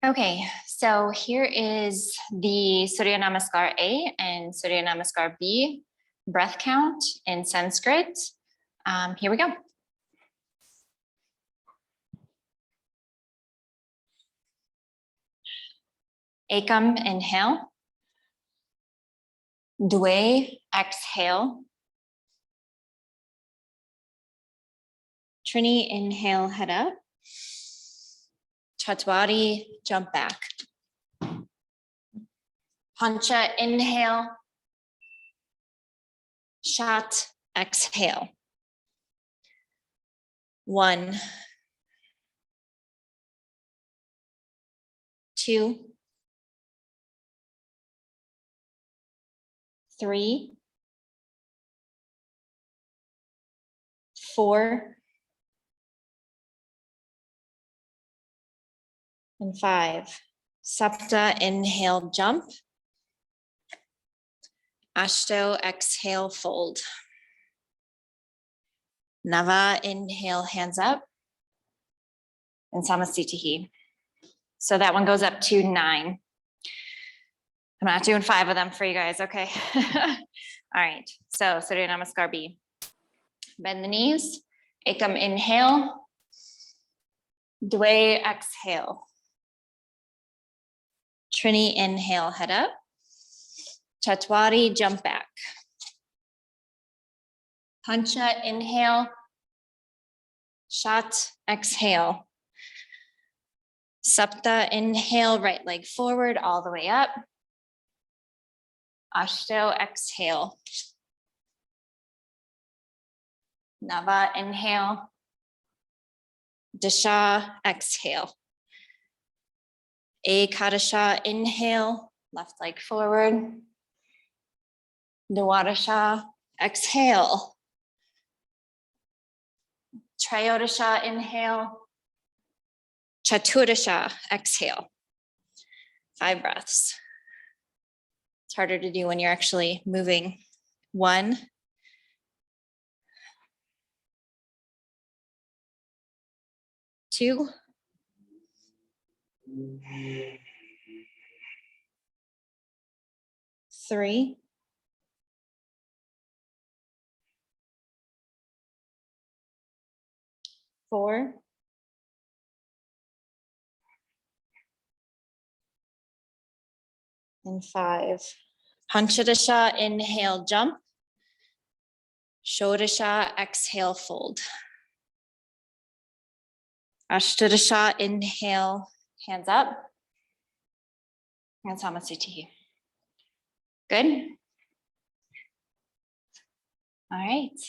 Okay, so here is the Surya Namaskar A and Surya Namaskar B breath count in Sanskrit. Here we go. Ekam, inhale. Dve, exhale. Trini, inhale, head up. Chatwari, jump back. Pancha, inhale. Shat, exhale. 1, 2, 3, 4, and 5. Sapta, inhale, jump. Ashto, exhale, fold. Nava, inhale, hands up. And Samasthitihi. So that one goes up to 9. I'm not doing 5 of them for you guys, okay? All right, so Surya Namaskar B. Bend the knees. Ekam, inhale. Dve, exhale. Trini, inhale, head up. Chatwari, jump back. Pancha, inhale. Shat, exhale. Sapta, inhale, right leg forward, all the way up. Ashto, exhale. Nava, inhale. Dasha, exhale. Ekadasha, inhale, left leg forward. Dwadasha, exhale. Trayodasha, inhale. Chaturdasha, exhale. 5 breaths. It's harder to do when you're actually moving. 1, 2, 3, 4, and 5. Panchadasha, inhale, jump. Shodasha, exhale, fold. Ashtadasha, inhale, hands up. And Samasthitihi. Good. All right.